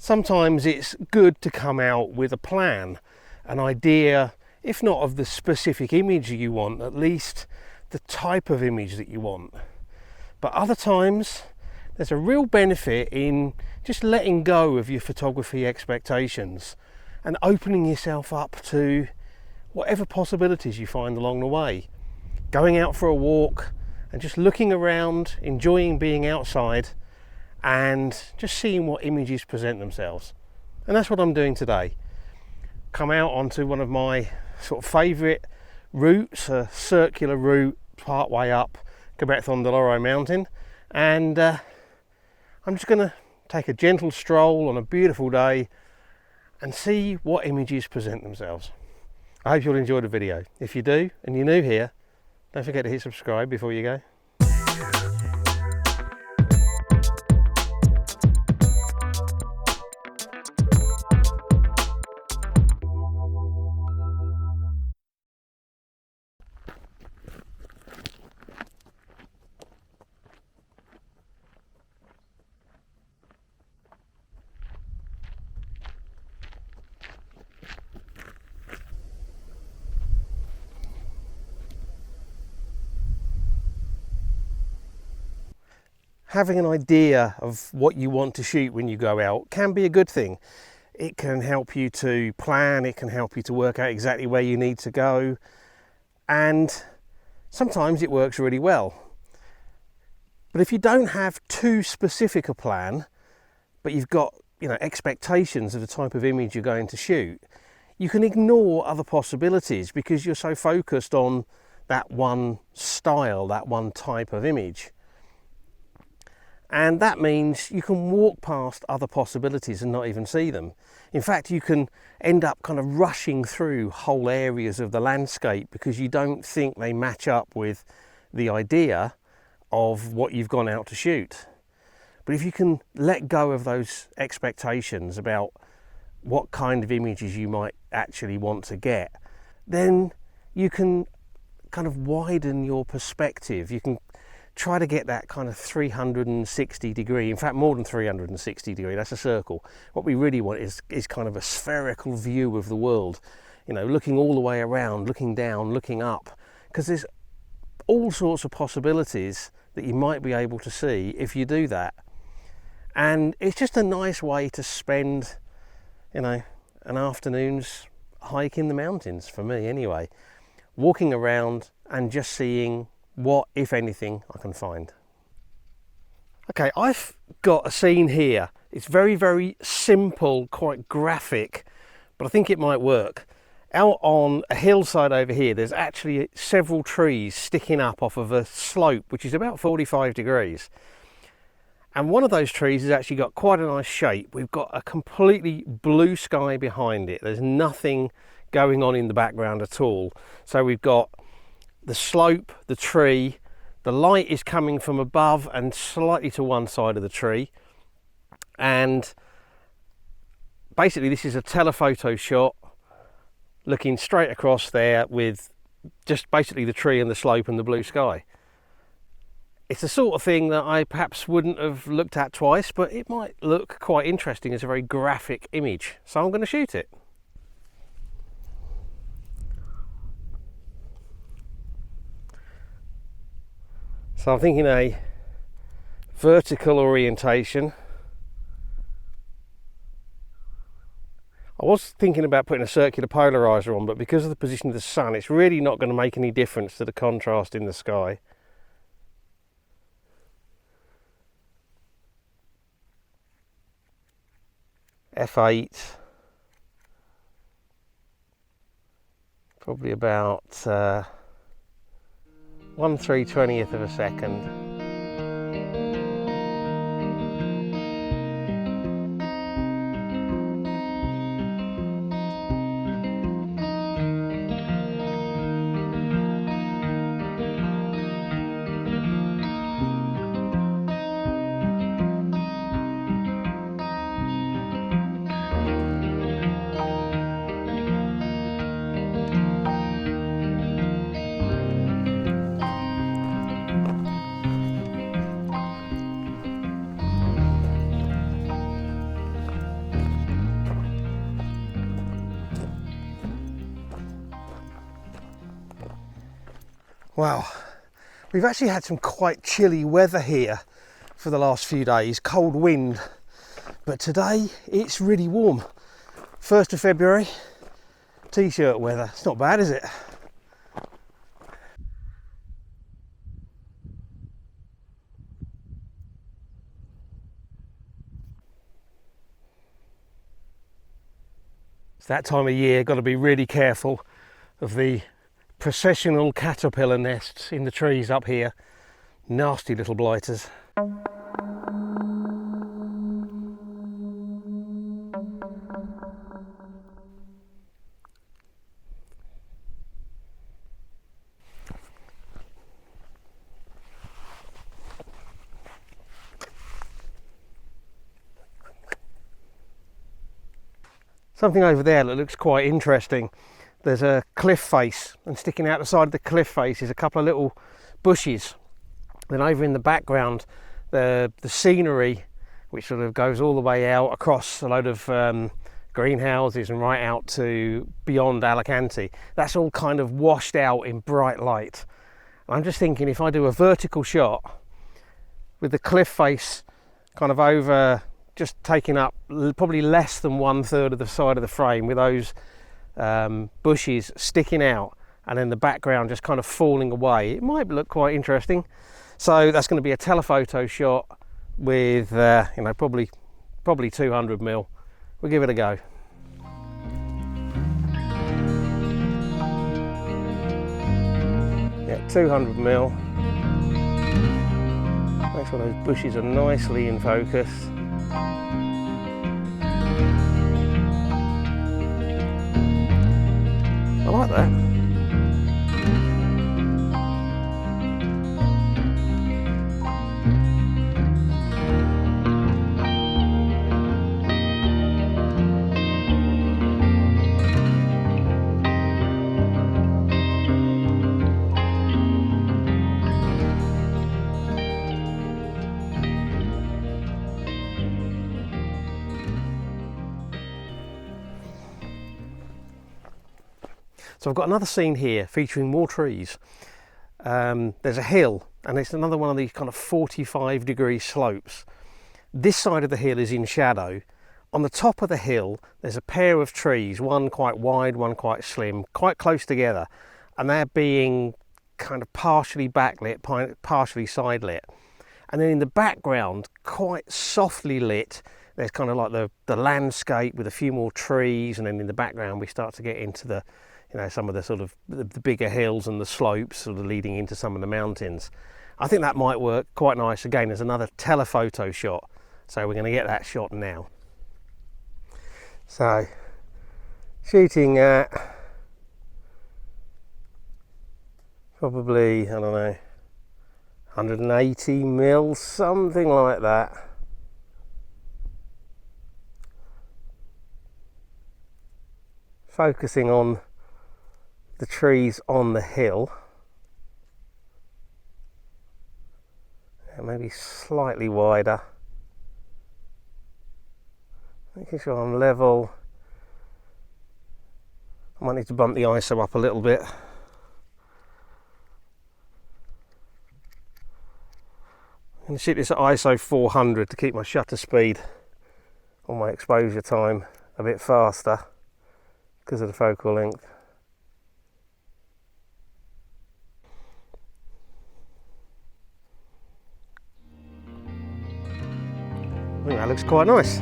sometimes it's good to come out with a plan, an idea, if not of the specific image you want, at least the type of image that you want. But other times there's a real benefit in just letting go of your photography expectations and opening yourself up to whatever possibilities you find along the way. Going out for a walk and just looking around, enjoying being outside and just seeing what images present themselves. And that's what I'm doing today. Come out onto one of my sort of favourite routes, a circular route part way up Cabezon del Oro mountain, and I'm just going to take a gentle stroll on a beautiful day and see what images present themselves. I hope you'll enjoy the video. If you do and you're new here, don't forget to hit subscribe before you go. Having an idea of what you want to shoot when you go out can be a good thing. It can help you to plan, it can help you to work out exactly where you need to go, and sometimes it works really well. But if you don't have too specific a plan, but you've got, expectations of the type of image you're going to shoot, you can ignore other possibilities because you're so focused on that one style, that one type of image. And that means you can walk past other possibilities and not even see them. In fact, you can end up kind of rushing through whole areas of the landscape because you don't think they match up with the idea of what you've gone out to shoot. But if you can let go of those expectations about what kind of images you might actually want to get, then you can kind of widen your perspective. You can try to get that kind of 360 degree, in fact more than 360 degree, that's a circle. What we really want is kind of a spherical view of the world, looking all the way around, looking down, looking up, because there's all sorts of possibilities that you might be able to see if you do that. And it's just a nice way to spend, an afternoon's hike in the mountains, for me anyway, walking around and just seeing what, if anything, I can find. Okay, I've got a scene here. It's very, very simple, quite graphic, but I think it might work. Out on a hillside over here, there's actually several trees sticking up off of a slope, which is about 45 degrees. And one of those trees has actually got quite a nice shape. We've got a completely blue sky behind it. There's nothing going on in the background at all. So we've got the slope, the tree, the light is coming from above and slightly to one side of the tree, and basically this is a telephoto shot looking straight across there with just basically the tree and the slope and the blue sky. It's the sort of thing that I perhaps wouldn't have looked at twice, but it might look quite interesting as a very graphic image, so I'm going to shoot it. So I'm thinking a vertical orientation. I was thinking about putting a circular polarizer on, but because of the position of the sun, it's really not going to make any difference to the contrast in the sky. F8, probably about 1/320th of a second. Well, we've actually had some quite chilly weather here for the last few days, cold wind, but today it's really warm. 1st of February, t-shirt weather. It's not bad, is it? It's that time of year, got to be really careful of the processional caterpillar nests in the trees up here. Nasty little blighters. Something over there that looks quite interesting. There's a cliff face, and sticking out the side of the cliff face is a couple of little bushes. Then over in the background, the scenery, which sort of goes all the way out across a load of greenhouses and right out to beyond Alicante. That's all kind of washed out in bright light. I'm just thinking, if I do a vertical shot with the cliff face kind of over, just taking up probably less than 1/3 of the side of the frame, with those bushes sticking out and then the background just kind of falling away, it might look quite interesting. So that's going to be a telephoto shot with you know, probably 200mm. We'll give it a go. Yeah, 200mm. Make sure those bushes are nicely in focus. I like that. So I've got another scene here featuring more trees. There's a hill, and it's another one of these kind of 45-degree slopes. This side of the hill is in shadow. On the top of the hill, there's a pair of trees, one quite wide, one quite slim, quite close together, and they're being kind of partially backlit, partially side lit. And then in the background, quite softly lit, there's kind of like the landscape with a few more trees, and then in the background we start to get into the, you know, some of the sort of the bigger hills and the slopes sort of leading into some of the mountains. I think that might work quite nice. Again, there's another telephoto shot, so we're going to get that shot now. So, shooting at probably, I don't know, 180mm, something like that. Focusing on the trees on the hill, and maybe slightly wider, making sure I'm level. I might need to bump the ISO up a little bit. I'm going to shoot this at ISO 400 to keep my shutter speed or my exposure time a bit faster because of the focal length. I think that looks quite nice.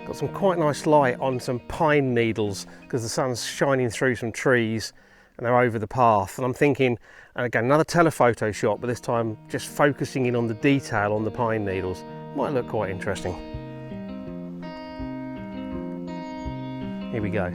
Got some quite nice light on some pine needles because the sun's shining through some trees and they're over the path. And I'm thinking, and again, another telephoto shot, but this time just focusing in on the detail on the pine needles. Might look quite interesting. Here we go.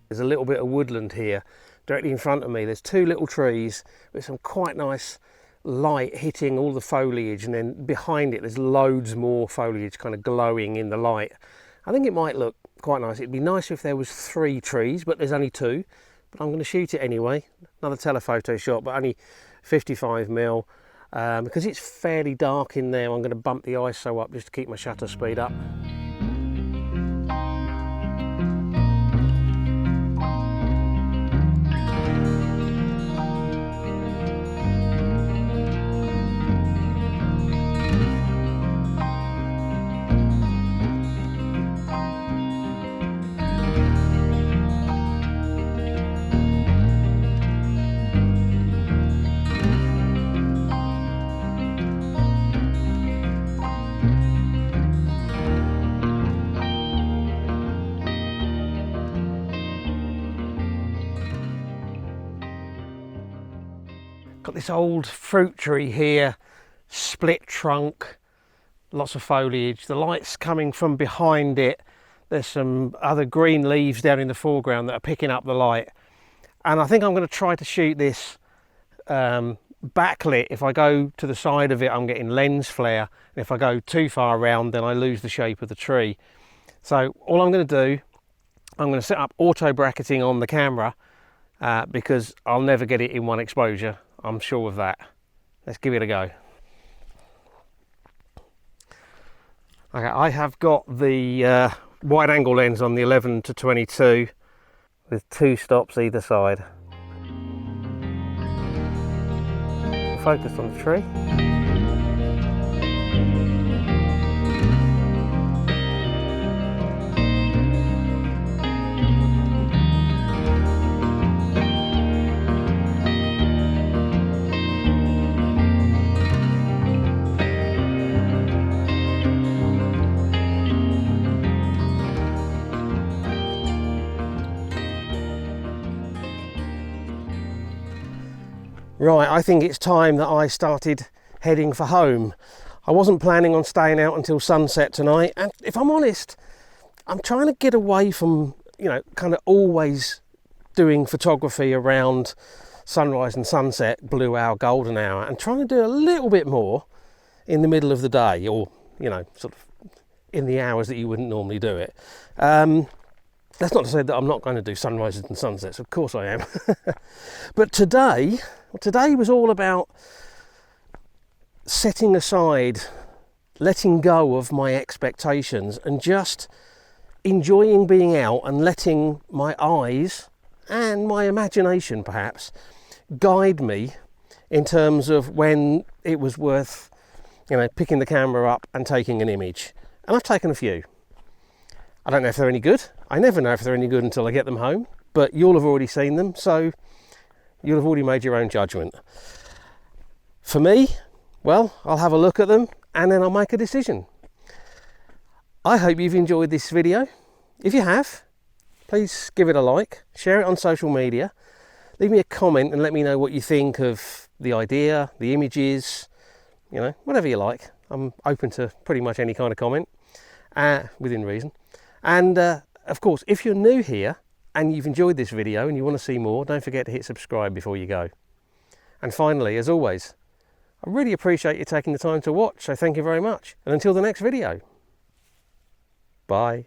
There's a little bit of woodland here directly in front of me. There's two little trees with some quite nice light hitting all the foliage, and then behind it there's loads more foliage kind of glowing in the light. I think it might look quite nice. It'd be nice if there was 3 trees, but there's only 2. But I'm going to shoot it anyway. Another telephoto shot, but only 55mm. Because it's fairly dark in there, I'm going to bump the ISO up just to keep my shutter speed up. Got this old fruit tree here, split trunk, lots of foliage. The light's coming from behind it. There's some other green leaves down in the foreground that are picking up the light. And I think I'm going to try to shoot this backlit. If I go to the side of it, I'm getting lens flare. And if I go too far around, then I lose the shape of the tree. So all I'm going to do, I'm going to set up auto bracketing on the camera because I'll never get it in one exposure. I'm sure of that. Let's give it a go. Okay, I have got the wide angle lens on the 11-22 with 2 stops either side. Focus on the tree. Right, I think it's time that I started heading for home. I wasn't planning on staying out until sunset tonight, and if I'm honest, I'm trying to get away from, you know, kind of always doing photography around sunrise and sunset, blue hour, golden hour, and trying to do a little bit more in the middle of the day, or, you know, sort of in the hours that you wouldn't normally do it. That's not to say that I'm not going to do sunrises and sunsets, of course I am. But today was all about setting aside, letting go of my expectations and just enjoying being out and letting my eyes and my imagination perhaps guide me in terms of when it was worth, you know, picking the camera up and taking an image. And I've taken a few. I don't know if they're any good. I never know if they're any good until I get them home, but you'll have already seen them, so you'll have already made your own judgment. For me, well, I'll have a look at them and then I'll make a decision. I hope you've enjoyed this video. If you have, please give it a like, share it on social media, leave me a comment and let me know what you think of the idea, the images, you know, whatever you like. I'm open to pretty much any kind of comment, within reason. And of course, if you're new here and you've enjoyed this video and you want to see more, don't forget to hit subscribe before you go. And finally, as always, I really appreciate you taking the time to watch, so thank you very much. And until the next video, bye.